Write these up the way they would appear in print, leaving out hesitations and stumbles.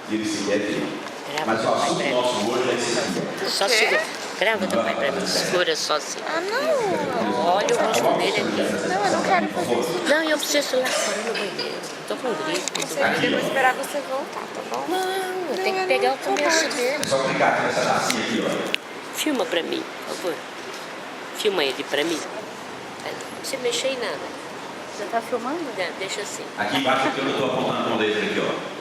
e ele sequer viu. Mas o assunto nosso hoje é esse aqui. Só segura. Grava teu pai pra mim. Segura só assim. Ah, não. Olha o rosto dele aqui. Não, eu não quero fazer isso. Não, eu preciso ir lá fora no banheiro. Tô com gripe. Eu vou esperar você voltar, tá bom? Não, eu tenho que pegar o começo dele. É só clicar aqui nessa tacinha aqui, ó. Filma pra mim, por favor. Filma ele pra mim. Não se mexer em nada. Você tá filmando? Não, deixa assim. Aqui embaixo aqui eu não estou apontando com o laser aqui, ó.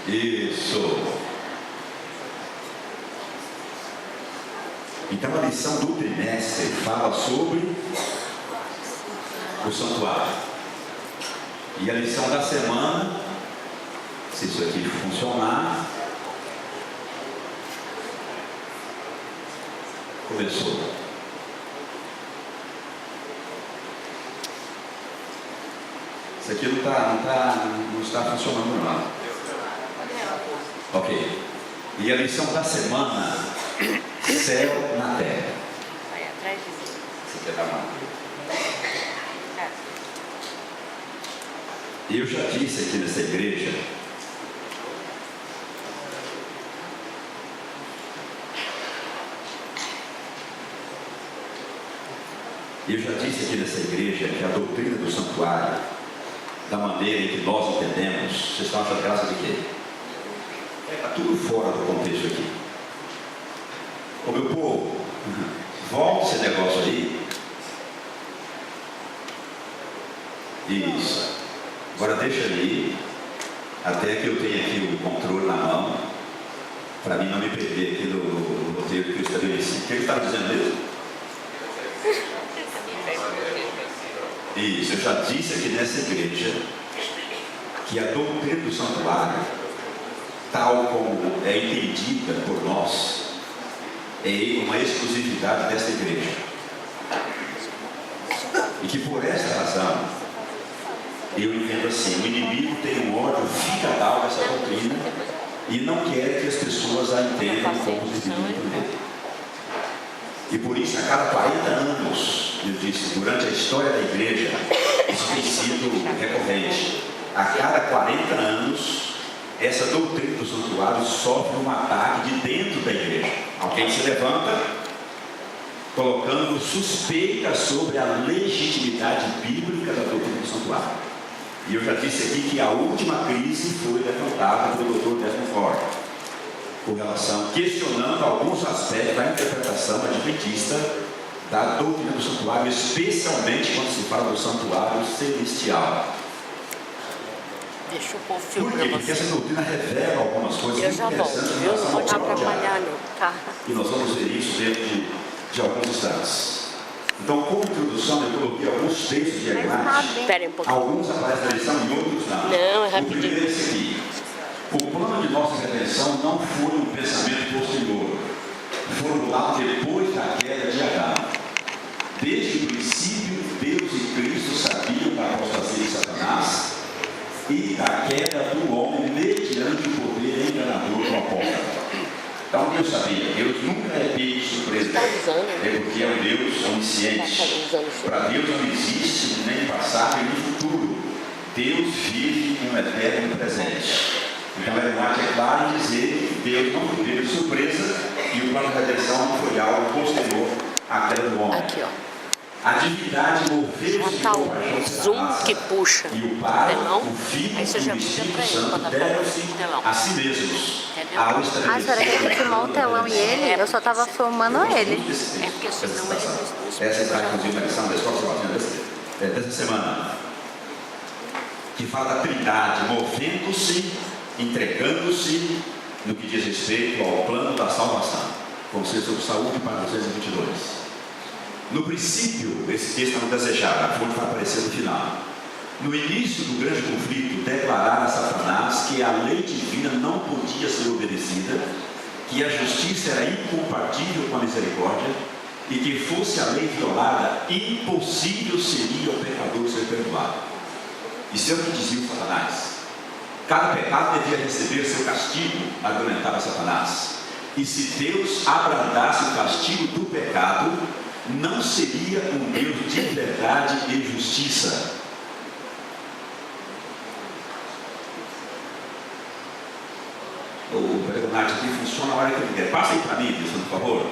Isso. Então a lição do trimestre fala sobre o santuário. E a lição da semana, se isso aqui funcionar, começou. Isso aqui não está funcionando não. Ok. E a lição da semana, céu na terra. Vai atrás de mim. Você quer dar uma? Eu já disse aqui nessa igreja que a doutrina do santuário, da maneira em que nós entendemos, vocês estão achando graça de quê? Está tudo fora do contexto aqui. Ô meu povo, volta esse negócio aí. Isso. Agora deixa ali, até que eu tenha aqui o controle na mão, para mim não me perder aqui no roteiro que eu estabeleci. O que ele estava dizendo mesmo? Isso, eu já disse aqui nessa igreja que a doutrina do santuário, tal como é entendida por nós, é uma exclusividade desta igreja. E que por esta razão, eu entendo assim, o inimigo tem um ódio ficatal dessa doutrina e não quer que as pessoas a entendam como deviam entender. E por isso, a cada 40 anos, eu disse, durante a história da igreja, isso tem sido recorrente. A cada 40 anos, essa doutrina do santuário sofre um ataque de dentro da igreja. Alguém se levanta, colocando suspeita sobre a legitimidade bíblica da doutrina do santuário. E eu já disse aqui que a última crise foi levantada pelo Dr. Desmond Ford, com relação, questionando alguns aspectos da interpretação adventista da doutrina do santuário, especialmente quando se fala do santuário celestial. Deixa eu pôr o filme Por quê? pra Porque você. essa doutrina revela algumas coisas Eu já volto, interessantes em viu? Não relação vou ao te próprio atrapalhar, diabo. não, tá? E nós vamos ver isso dentro de alguns instantes. Então, como introdução, eu coloquei alguns textos de Eclesiastes. Espera um pouquinho. Alguns aparecem na lição e outros não. Não, é O rapidinho. primeiro é esse aqui. O plano de nossa redenção não foi um pensamento posterior. Formulado depois da queda de Adão. Desde o princípio, Deus e Cristo sabiam da apostasia de Satanás e da queda do homem mediante o poder enganador do apóstolo. Então Deus sabia, Deus nunca é pego de surpresa. É porque é um Deus onisciente. Para Deus não existe nem passado e nem futuro. Deus vive um eterno presente. Então é claro em dizer que Deus não foi pego de surpresa e o plano de redenção não foi algo posterior à queda do homem. Aqui, ó. A divindade moveu-se Já tá o zoom que puxa e o o Pai, telão. o Filho Aí você já e o muda Espírito pra ele Santo quando aparece deram-se o telão. a si mesmos Entendeu? ao Ah, será que estabelecer tem que filmar o telão e ele? Eu só tava filmando ele. É porque senão ele não Essa está inclusive na lição da escola sabatina dessa semana, que fala da Trindade movendo-se, entregando-se no que diz respeito ao plano da salvação. Conselho sobre saúde para 222. No princípio, esse texto não desejava, a fonte vai aparecer no final. No início do grande conflito, declararam a Satanás que a lei divina não podia ser obedecida, que a justiça era incompatível com a misericórdia e que fosse a lei violada, impossível seria o pecador ser perdoado. Isso é o que dizia o Satanás. Cada pecado devia receber seu castigo, argumentava Satanás. E se Deus abrandasse o castigo do pecado, não seria servia um Deus de verdade e justiça. O Bernardo aqui funciona a hora que ele quer. Passa aí para mim, por favor.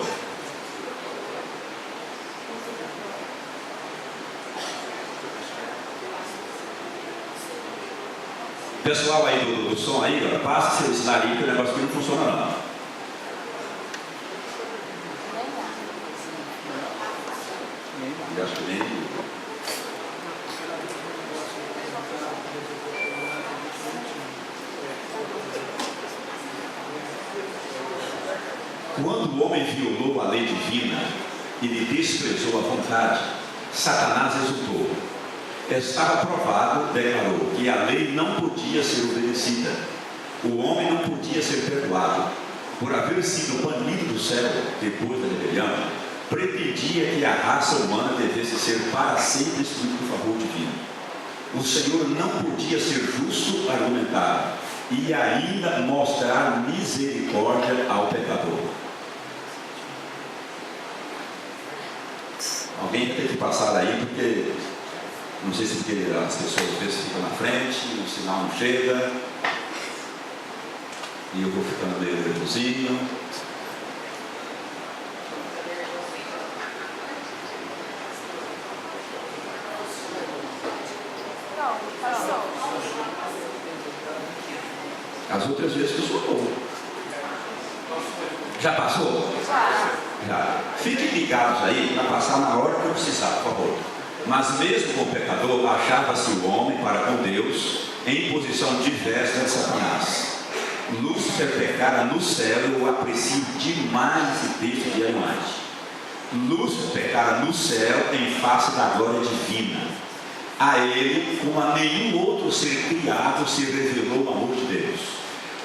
Pessoal aí do som aí, ó, passa seu sinal aí, que o negócio aqui não funciona não. Eu acho que nem... Quando o homem violou a lei divina e lhe desprezou a vontade, Satanás exultou. Estava provado, declarou, que a lei não podia ser obedecida. O homem não podia ser perdoado. Por haver sido banido do céu depois da rebelião, pretendia que a raça humana devesse ser para sempre excluída do favor divino. O Senhor não podia ser justo, argumentar, e ainda mostrar misericórdia ao pecador. Alguém tem que passar aí, porque não sei se porque as pessoas às vezes ficam na frente, o sinal não chega, e eu vou ficando meio nervosinho. As outras vezes funcionou. Já passou? Já. Fiquem ligados aí para passar na hora que eu precisar, por favor. Mas mesmo com o pecador, achava-se o homem para com Deus em posição diversa de Satanás. Lúcifer pecara no céu, eu aprecio demais esse texto de imagem. Lúcifer pecara no céu em face da glória divina. A ele, como a nenhum outro ser criado, se revelou o amor de Deus.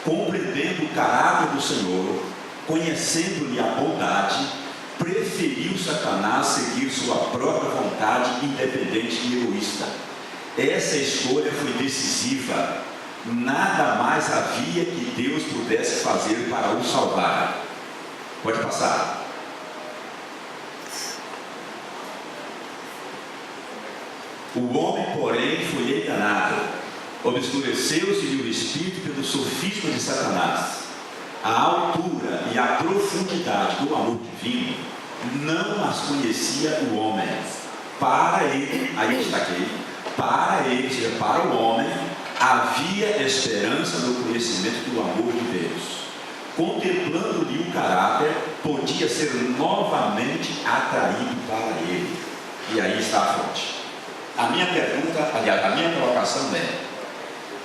Compreendendo o caráter do Senhor, conhecendo-lhe a bondade, preferiu Satanás seguir sua própria vontade independente e egoísta. Essa escolha foi decisiva. Nada mais havia que Deus pudesse fazer para o salvar. Pode passar. O homem, porém, foi enganado. Obscureceu-se-lhe o espírito pelo sofisma de Satanás. A altura e a profundidade do amor divino não as conhecia o homem. Para ele, aí destaquei, para ele, ou seja, para o homem, havia esperança no conhecimento do amor de Deus. Contemplando-lhe o caráter, podia ser novamente atraído para ele. E aí está a fonte. A minha pergunta, aliás, a minha colocação é: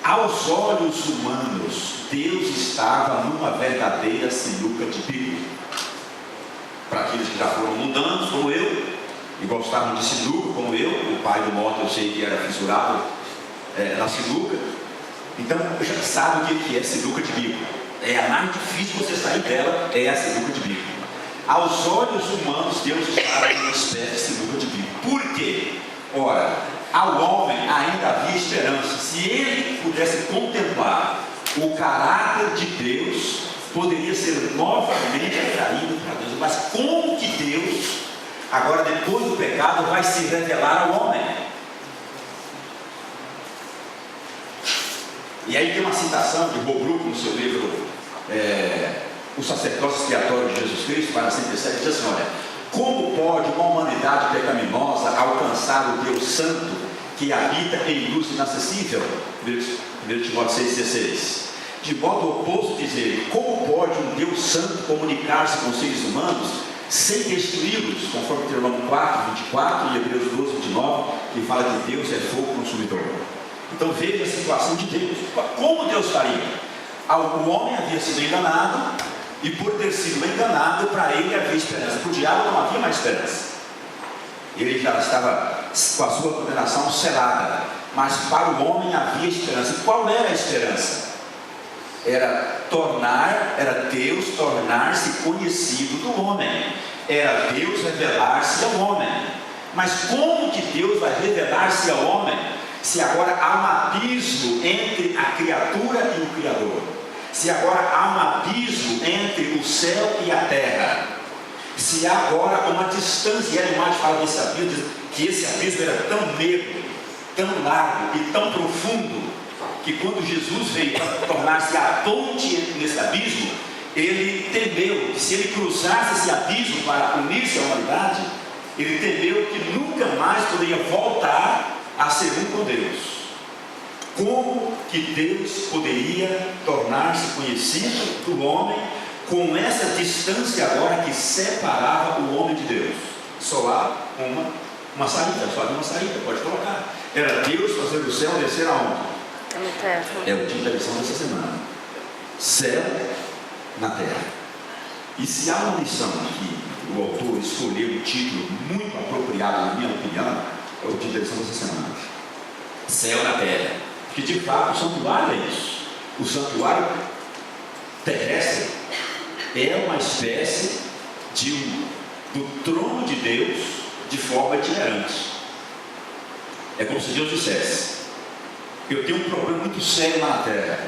aos olhos humanos, Deus estava numa verdadeira sinuca de bico. Para aqueles que já foram mundanos, como eu, e gostavam de sinuca, como eu, o pai do Mota eu sei que era fissurado na sinuca, então já sabe o que é sinuca de bico. É a mais difícil você sair dela, é a sinuca de bico. Aos olhos humanos, Deus estava numa espécie de sinuca de bico. Por quê? Ora, ao homem ainda havia esperança. Se ele pudesse contemplar o caráter de Deus, poderia ser novamente atraído para Deus. Mas como que Deus, agora depois do pecado, vai se revelar ao homem? E aí tem uma citação de Holbrook no seu livro O Sacerdócio Expiatório de Jesus Cristo, página 107, diz assim: olha, como pode uma humanidade pecaminosa alcançar o Deus Santo que habita em luz inacessível? 1 Timóteo 6,16. De modo oposto, diz ele, como pode um Deus Santo comunicar-se com os seres humanos sem destruí-los? Conforme Deuteronômio 4:24 e Hebreus 12:29, que fala que Deus é fogo consumidor. Então veja a situação de Deus. Como Deus faria? O homem havia sido enganado, e por ter sido enganado, para ele havia esperança. Para o diabo não havia mais esperança. Ele já estava com a sua condenação selada. Mas para o homem havia esperança. E qual era a esperança? Era Deus tornar-se conhecido do homem. Era Deus revelar-se ao homem. Mas como que Deus vai revelar-se ao homem, se agora há um abismo entre a criatura e o Criador? Se agora há um abismo entre o céu e a terra? se há agora uma distância, e a imagem fala desse abismo, que esse abismo era tão negro, tão largo e tão profundo, que quando Jesus veio para tornar-se a ponte nesse abismo, ele temeu que se ele cruzasse esse abismo para unir-se à humanidade, ele temeu que nunca mais poderia voltar a ser um com Deus. Como que Deus poderia tornar-se conhecido do homem com essa distância agora que separava o homem de Deus? Só há uma saída, só havia uma saída, pode colocar. Era Deus fazer o céu descer aonde? Na terra. É o título da lição dessa semana. Céu na terra. E se há uma lição que o autor escolheu um título muito apropriado, na minha opinião, é o título da lição dessa semana. Céu na terra. Porque de fato o santuário é isso. O santuário terrestre é uma espécie do trono de Deus de forma itinerante. É como se Deus dissesse: eu tenho um problema muito sério na terra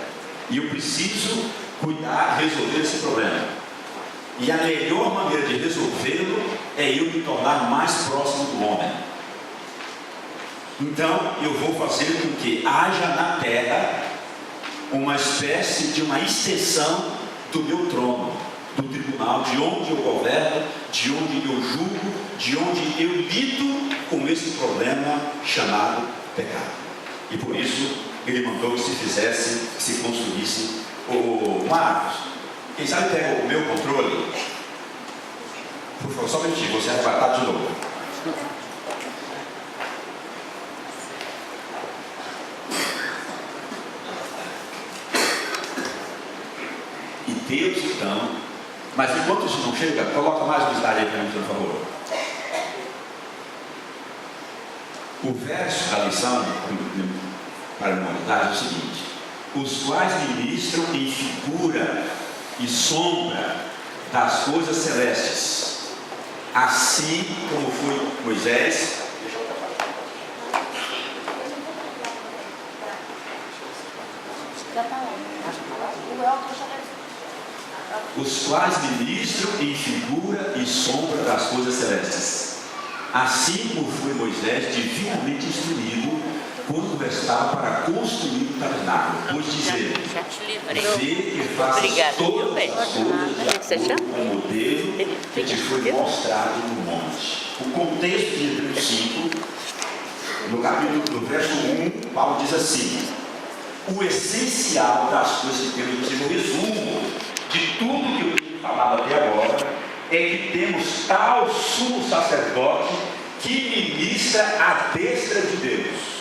e eu preciso cuidar e resolver esse problema. E a melhor maneira de resolvê-lo é eu me tornar mais próximo do homem. Então eu vou fazer com que haja na terra uma espécie de uma extensão do meu trono, do tribunal, de onde eu governo, de onde eu julgo, de onde eu lido com esse problema chamado pecado. E por isso ele mandou que se construísse o Marcos. Quem sabe pega o meu controle? Por favor, só um minutinho, você vai arrebatar de novo. E Deus então, mas enquanto isso não chega, coloca mais um slide aí para mim, por favor. O verso da lição para a humanidade é o seguinte: os quais ministram em figura e sombra das coisas celestes, assim como foi Moisés, os quais ministram em figura e sombra das coisas celestes, assim como foi Moisés divinamente instruído quando restava para construir o tabernáculo, pois dizer: Já te livrei. vê que faças Obrigada, todas viu, as coisas Você de chama? acordo com o modelo que te foi mostrado no monte. O contexto de Hebreus 5, no verso 1, Paulo diz assim: o essencial das coisas que temos, o resumo de tudo que eu tenho falado até agora, é que temos tal sumo sacerdote que ministra à destra de Deus.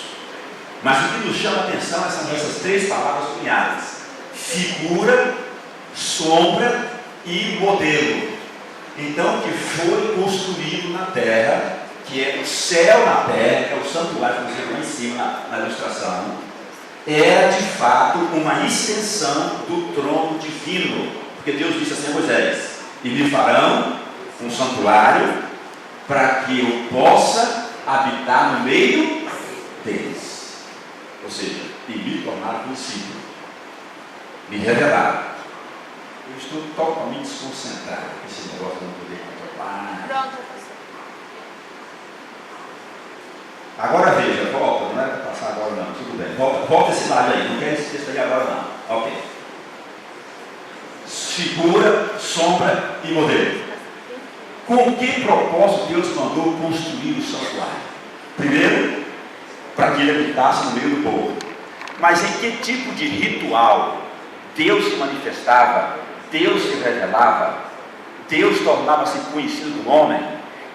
Mas o que nos chama a atenção são essas três palavras cunhadas: figura, sombra e modelo. Então, que foi construído na terra, que é o céu na terra, que é o santuário que você vê lá em cima na ilustração, era de fato uma extensão do trono divino. Porque Deus disse assim a Moisés: e me farão um santuário para que eu possa habitar no meio deles. Ou seja, e me tornar conhecido, me revelar. Eu estou totalmente desconcentrado com esse negócio de não poder controlar. Pronto, Agora veja, volta, não é para passar agora não, tudo bem. Volta esse lado aí, não quero esse texto aí agora não. Ok. Figura, sombra e modelo. Com que propósito Deus mandou construir o santuário? Primeiro, para que ele habitasse no meio do povo. Mas em que tipo de ritual Deus se manifestava, Deus se revelava, Deus tornava-se conhecido do homem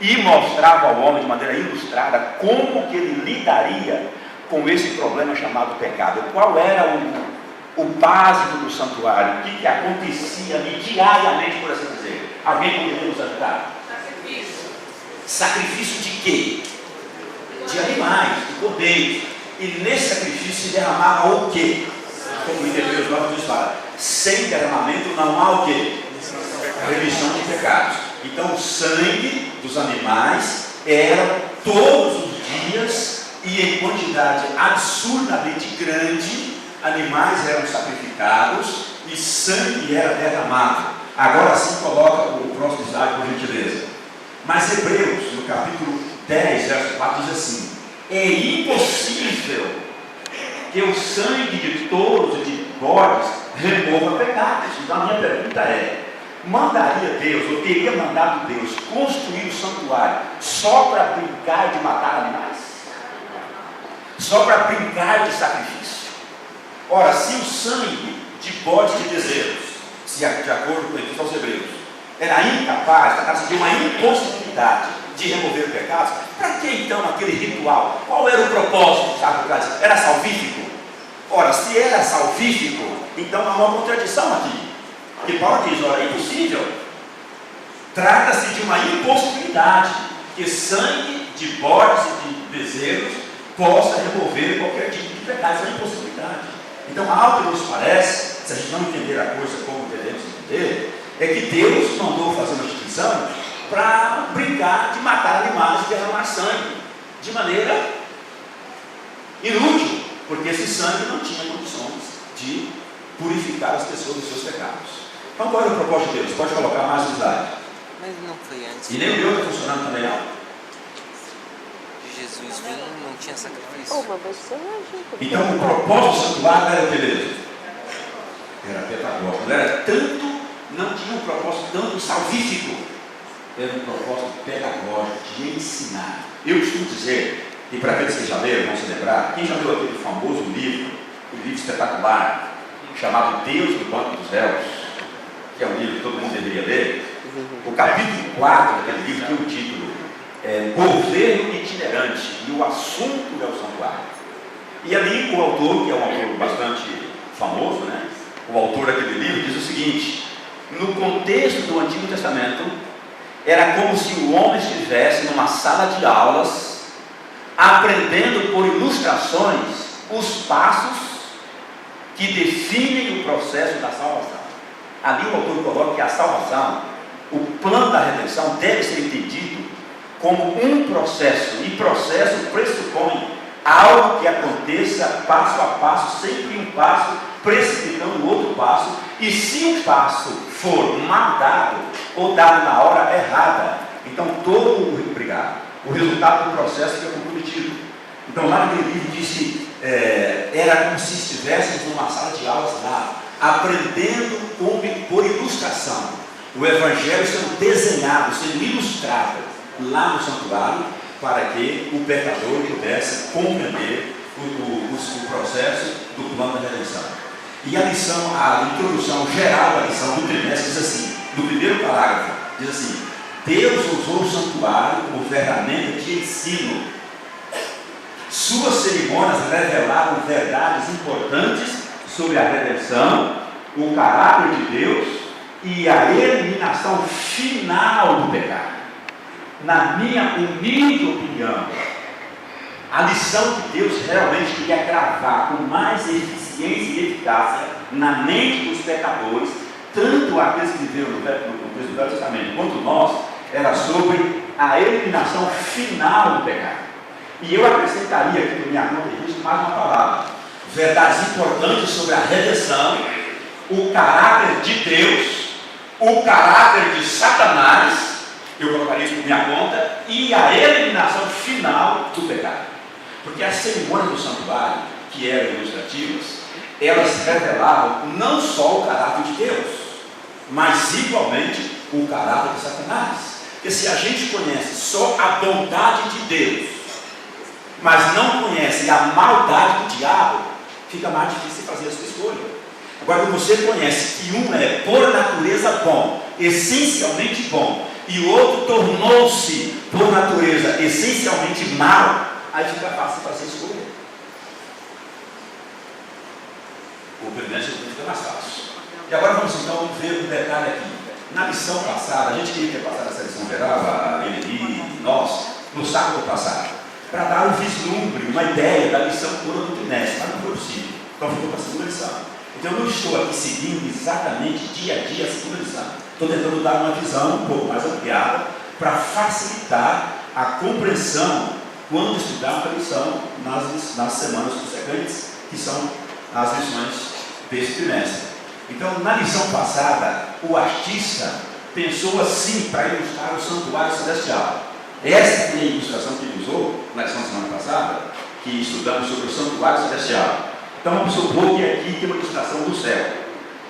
e mostrava ao homem de maneira ilustrada como que ele lidaria com esse problema chamado pecado? Qual era o básico do santuário? O que acontecia ali diariamente, por assim dizer? Alguém poderia nos ajudar? Sacrifício de quê? De animais, de cordeiros. E nesse sacrifício se derramava o quê? Como em Hebreus 9 diz, fala: sem derramamento não há o quê? Remissão de pecados. Então o sangue dos animais era todos os dias e em quantidade absurdamente grande. Animais eram sacrificados e sangue era derramado. Agora sim coloca o próximo slide, por gentileza. Mas Hebreus, no capítulo 10, verso 4, diz assim: é impossível que o sangue de touros e de bodes remova pecados. Então a minha pergunta é: mandaria Deus, ou teria mandado Deus, construir o santuário só para brincar de matar animais? Só para brincar de sacrifício? Ora, se o sangue de bodes e de bezerros, se de acordo com o Epístola aos Hebreus, era incapaz, tratasse de uma impossibilidade de remover pecados, para que então aquele ritual? Qual era o propósito que estava por trás? Era salvífico? Ora, se era salvífico, então há uma contradição aqui. E Paulo diz: olha, é impossível. Trata-se de uma impossibilidade que sangue de bodes e de bezerros possa remover qualquer tipo de pecado. Isso é uma impossibilidade. Então, algo que nos parece, se a gente não entender a coisa como devemos entender, é que Deus mandou fazer uma instituição para brincar de matar animais e derramar sangue de maneira inútil, porque esse sangue não tinha condições de purificar as pessoas dos seus pecados. Então, qual era o propósito de Deus? Pode colocar mais um slide. Mas não foi antes. E nem o meu está funcionando também, não? De Jesus vir, não tinha sacrifício. Uma pessoa junto. Então, o propósito do santuário era o que mesmo? Era pedagógico. Não era tanto, não tinha um propósito tanto salvífico. Era um propósito pedagógico, de ensinar. Eu costumo dizer, e para aqueles que já leram, vão se lembrar, quem já leu aquele famoso livro, um livro espetacular, chamado Deus do Banco dos Réus, que é um livro que todo mundo deveria ler. O capítulo 4 daquele livro tem o título Governo Itinerante, e o assunto é o santuário. E ali o autor, que é um autor bastante famoso, né? O autor daquele livro diz o seguinte: no contexto do Antigo Testamento, era como se o homem estivesse numa sala de aulas, aprendendo por ilustrações os passos que definem o processo da salvação. Ali o autor coloca que a salvação, o plano da redenção, deve ser entendido como um processo, e processo pressupõe algo que aconteça passo a passo, sempre um passo precipitando o outro passo, e se um passo for mal dado ou dado na hora errada, então todo o resultado do processo fica comprometido. Então lá naquele livro disse, era como se estivéssemos numa sala de aulas lá, aprendendo por ilustração, o Evangelho sendo desenhado, sendo ilustrado lá no santuário, para que o pecador pudesse compreender o processo do plano da redenção. E a lição, a introdução geral da lição do trimestre diz assim, no primeiro parágrafo, diz assim: Deus usou o santuário como ferramenta de ensino. Suas cerimônias revelaram verdades importantes sobre a redenção, o caráter de Deus e a eliminação final do pecado. Na minha humilde opinião, a lição que Deus realmente queria gravar com mais eficiência e eficácia na mente dos pecadores, tanto aqueles que viveram no Velho Testamento quanto nós, era sobre a eliminação final do pecado. E eu acrescentaria aqui na minha conta de risco mais uma palavra: verdades importantes sobre a redenção, o caráter de Deus, o caráter de Satanás, eu colocaria isso por minha conta, e a eliminação final do pecado. Porque as cerimônias do santuário, que eram ilustrativas, elas revelavam não só o caráter de Deus, mas igualmente o caráter de Satanás. Porque se a gente conhece só a bondade de Deus, mas não conhece a maldade do diabo, fica mais difícil fazer a sua escolha. Agora, quando você conhece que um é por natureza bom, essencialmente bom, e o outro tornou-se por natureza essencialmente mal, aí fica fácil fazer a escolha. O primeiro fica mais fácil. E agora vamos então ver um detalhe aqui. Na lição passada, a gente queria ter passado essa lição geral, a Eleni, nós, no sábado passado, para dar um vislumbre, uma ideia da lição toda do trimestre, mas não foi possível. Então ficou para a segunda lição. Então eu não estou aqui seguindo exatamente dia a dia a segunda lição. Estou tentando dar uma visão um pouco mais ampliada para facilitar a compreensão quando estudarmos a lição nas semanas subsequentes, que são as lições desse trimestre. Então, na lição passada, o artista pensou assim para ilustrar o santuário celestial. Essa foi a ilustração que ele usou na lição da semana passada, que estudamos sobre o santuário celestial. Então vamos supor que aqui tem uma ilustração do céu.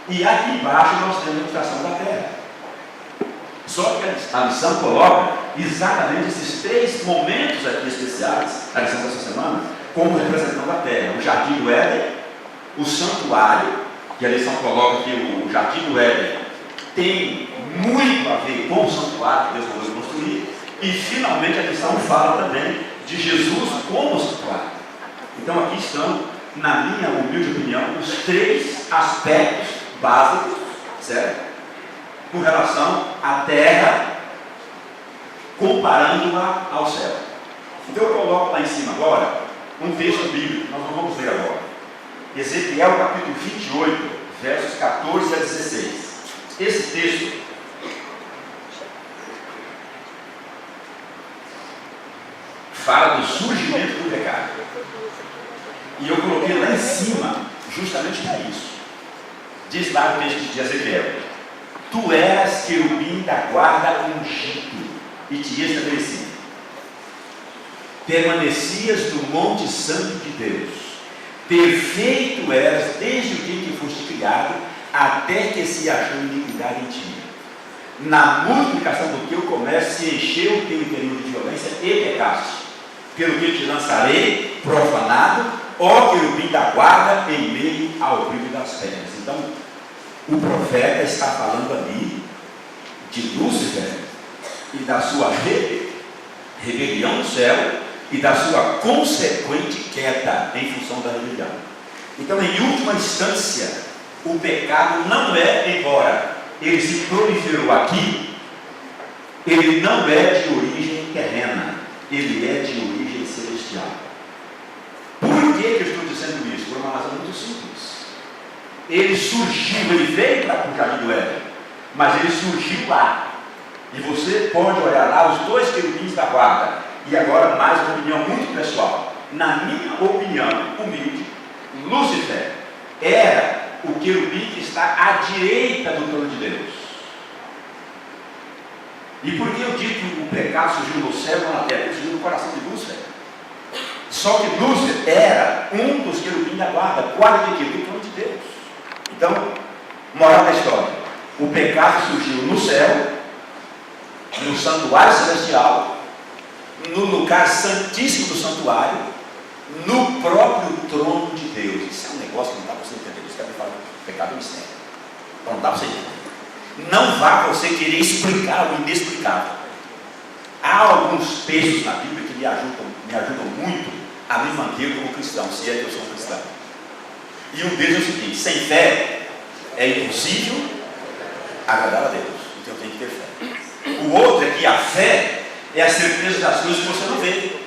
E aqui embaixo nós temos a ilustração da terra. Só que a lição coloca exatamente esses 3 momentos aqui especiais, a lição dessa semana, como representando a terra. O jardim do Éden, o santuário, que a lição coloca que o jardim do Éden tem muito a ver com o santuário que Deus mandou construir. E finalmente a lição fala também de Jesus como santuário. Então aqui estão, na minha humilde opinião, os 3 aspectos básicos, certo? Com relação à terra, comparando-a ao céu. Então eu coloco lá em cima agora um texto bíblico, nós não vamos ler agora. Ezequiel capítulo 28, versos 14 a 16. Esse texto fala do surgimento do pecado. E eu coloquei lá em cima justamente para isso. Diz lá o texto de Ezequiel: Tu eras querubim da guarda ungido e te estabeleci. Permanecias no monte santo de Deus. Perfeito eras desde o dia que foste criado, até que se achou iniquidade em ti. Na multiplicação do teu comércio se encheu o teu interior de violência e pecaste. Pelo que te lançarei profanado, ó querubim da guarda, em meio ao brilho das pedras. Então, o profeta está falando ali de Lúcifer e da sua rebelião no céu e da sua consequente queda em função da rebelião. Então, em última instância, o pecado não é, embora ele se proliferou aqui, ele não é de origem terrena, ele é de origem celestial. Por que eu estou dizendo isso? Por uma razão muito simples. Ele surgiu, ele veio para o jardim do Éden, mas ele surgiu lá. E você pode olhar lá os 2 querubins da guarda. E agora mais uma opinião muito pessoal. Na minha opinião humilde, Lúcifer era o querubim que está à direita do trono de Deus. E por que eu digo que o pecado surgiu no céu e não na terra? Ele surgiu no coração de Lúcifer. Só que Lúcifer era um dos querubins da guarda. Guarda de quê? Do trono de Deus. Então, moral da história: o pecado surgiu no céu, no santuário celestial, no lugar santíssimo do santuário, no próprio trono de Deus. Isso é um negócio que não dá para você entender. Isso que eu falo, pecado é mistério. Então não dá para você entender. Não vá você querer explicar o inexplicável. Há alguns textos na Bíblia que me ajudam muito a me manter como cristão, se é que eu sou um cristão. E um deles é o seguinte: sem fé é impossível agradar a Deus. Então eu tenho que ter fé. O outro é que a fé é a certeza das coisas que você não vê.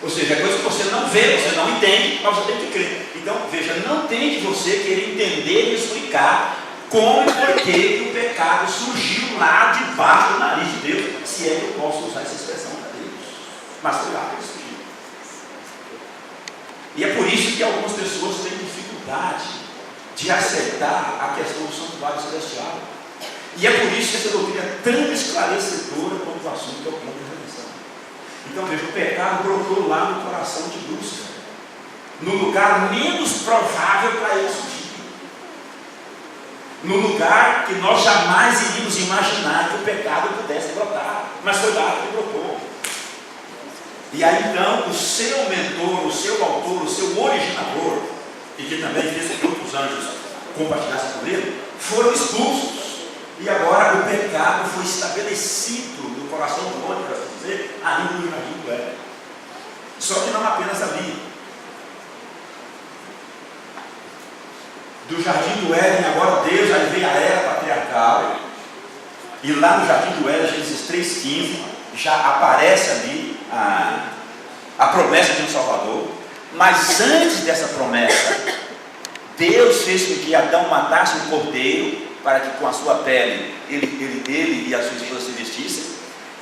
Ou seja, é coisa que você não vê, você não entende, mas você tem que crer. Então, veja, não tem de você querer entender e explicar como e por que o pecado surgiu lá debaixo do nariz de Deus, se é que eu posso usar essa expressão para Deus. Mas foi lá que ele surgiu. E é por isso que algumas pessoas têm dificuldade de aceitar a questão do santuário celestial. E é por isso que essa doutrina é tão esclarecedora quanto o assunto que é o plano de redenção. Então veja, o pecado brotou lá no coração de Lúcifer, no lugar menos provável para ele surgir, no lugar que nós jamais iríamos imaginar que o pecado pudesse brotar, mas foi lá que ele brotou. E aí então o seu mentor, o seu autor, o seu originador, e que também fez com que outros anjos compartilhassem com ele, foram expulsos. E agora o pecado foi estabelecido no coração do homem, para dizer, ainda no jardim do Éden. Só que não apenas ali. Do jardim do Éden, agora Deus aí veio a era patriarcal. E lá no jardim do Éden, Gênesis 3,15, já aparece ali a promessa de um Salvador. Mas antes dessa promessa, Deus fez com que Adão matasse um cordeiro, para que com a sua pele ele e a sua esposa se vestissem.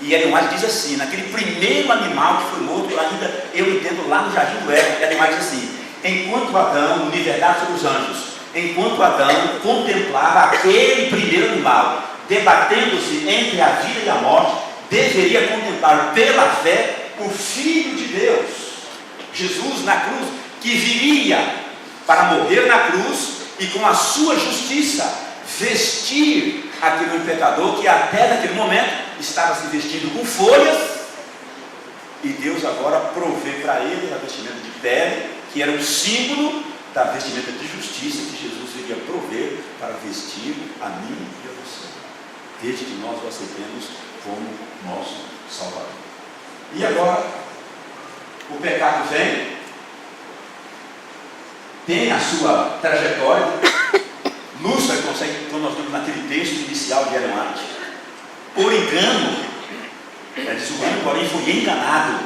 E Ellen White diz assim: naquele primeiro animal que foi morto, ainda eu entendo lá no jardim do Éden, Ellen White diz assim: enquanto Adão, liberdade sobre os anjos, enquanto Adão contemplava aquele primeiro animal, debatendo-se entre a vida e a morte, deveria contemplar pela fé o Filho de Deus, Jesus na cruz, que viria para morrer na cruz e com a sua justiça vestir aquele pecador que até naquele momento estava se vestindo com folhas, e Deus agora provê para ele a vestimenta de pele, que era um símbolo da vestimenta de justiça que Jesus iria prover para vestir a mim e a você, desde que nós o aceitemos como nosso Salvador. E agora, o pecado vem, tem a sua trajetória. Lúcifer consegue, como nós vimos naquele texto inicial de Ellen White, por engano, porém foi enganado,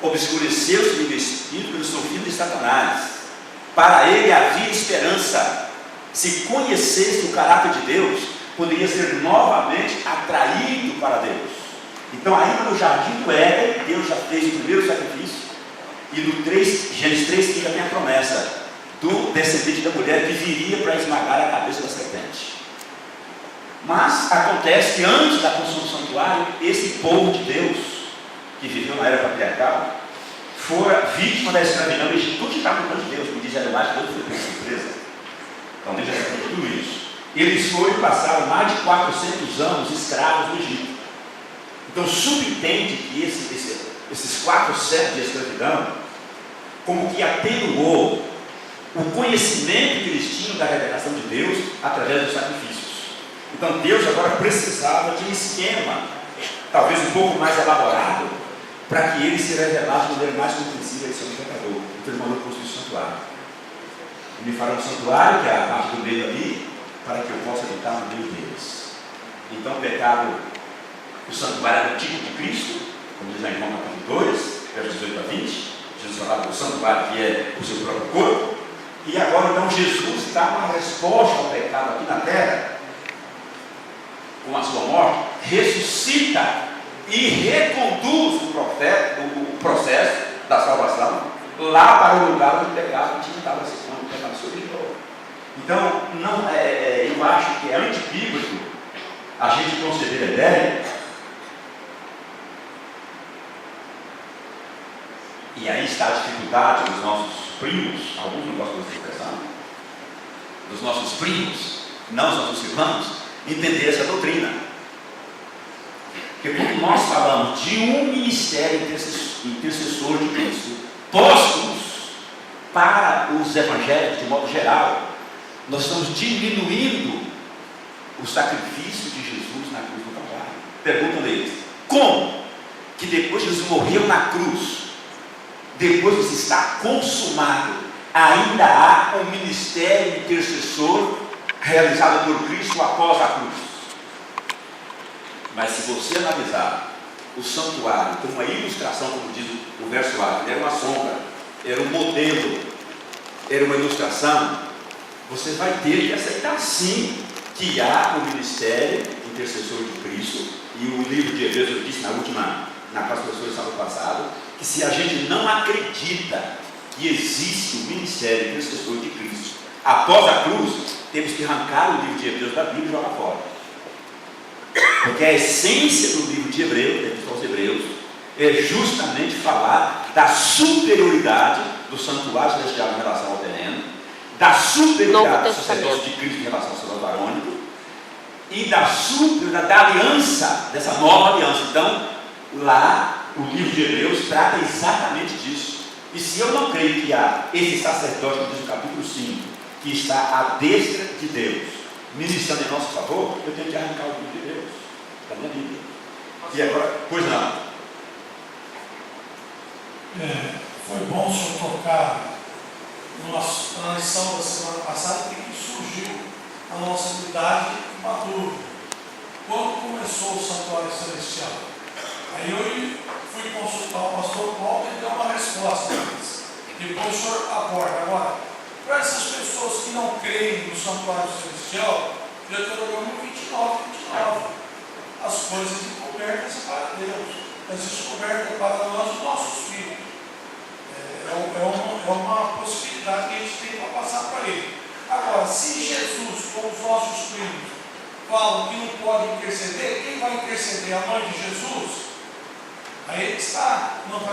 obscureceu-se de espírito pelo sofisma de Satanás. Para ele havia esperança. Se conhecesse o caráter de Deus, poderia ser novamente atraído para Deus. Então, ainda no jardim do Éden, Deus já fez o primeiro sacrifício, e no Gênesis 3 já tem a promessa do descendente da mulher que viria para esmagar a cabeça da serpente. Mas acontece que antes da construção do santuário, esse povo de Deus, que viveu na era patriarcal, fora vítima da escravidão do Egito. Tudo estava no plano de Deus, como diz Ellen White, tudo foi por surpresa. Então Deus já sabia tudo isso. Eles foram e passaram mais de 400 anos escravos no Egito. Então subentende que esses 4 séculos de escravidão, como que atenuou o conhecimento que eles tinham da revelação de Deus através dos sacrifícios. Então Deus agora precisava de um esquema, talvez um pouco mais elaborado, para que ele se revelasse de maneira mais compreensível a seu pecador. Então ele mandou construir o santuário. Ele me fará um santuário, que é a parte do meio ali, para que eu possa habitar no meio deles. Então o pecado, o santuário é o tipo de Cristo, como diz lá em João capítulo 2, versos 18 a 20. Jesus falava do santuário que é o seu próprio corpo. E agora então Jesus dá uma resposta ao pecado aqui na terra, com a sua morte, ressuscita e reconduz o processo da salvação lá para o lugar onde o pecado estava quando o pecado se originou. Então, eu acho que é antibíblico a gente conceber a ideia, e aí está a dificuldade dos nossos primos, alguns não gostam dessa expressão, dos nossos primos, não os nossos irmãos, entender essa doutrina. Porque quando nós falamos de um ministério intercessor de Cristo, póstumos para os evangelhos de modo geral, nós estamos diminuindo o sacrifício de Jesus na cruz do Calvário. Perguntam eles, como que depois Jesus morreu na cruz, depois de estar consumado, ainda há um ministério intercessor realizado por Cristo após a cruz? Mas se você analisar o santuário como uma ilustração, como diz o verso lá, era uma sombra, era um modelo, era uma ilustração, você vai ter que aceitar sim que há o ministério intercessor de Cristo. E o livro de Hebreus, eu disse na classe do professor sábado passado, que se a gente não acredita que existe o ministério intercessor de Cristo após a cruz, temos que arrancar o livro de Hebreus da Bíblia e jogar fora. Porque a essência do livro de Hebreus, aos Hebreus, é justamente falar da superioridade do santuário celestial em relação ao terreno, da superioridade do sacerdócio de Cristo em relação ao sacerdócio arônico, e da superioridade da aliança, dessa nova aliança. Então, lá, o livro de Hebreus trata exatamente disso. E se eu não creio que há esse sacerdote, que diz no capítulo 5, que está à destra de Deus, ministrando em nosso favor, eu tenho que arrancar o livro de Deus da minha Bíblia. E agora, pois não. Foi bom o senhor tocar na lição da semana passada, que surgiu a nossa unidade madura. Quando começou o Santuário Celestial? Aí eu fui consultar o pastor Paulo e deu uma resposta. Depois o senhor aborda. Agora, para essas pessoas que não creem no Santuário Celestial, Deuteronômio 29. As coisas encobertas para Deus, as descobertas para nós, os nossos filhos. É uma possibilidade que a gente tem para passar para ele. Agora, se Jesus, como os nossos primos, falam que não pode interceder, quem vai interceder? A mãe de Jesus? Aí está, não vai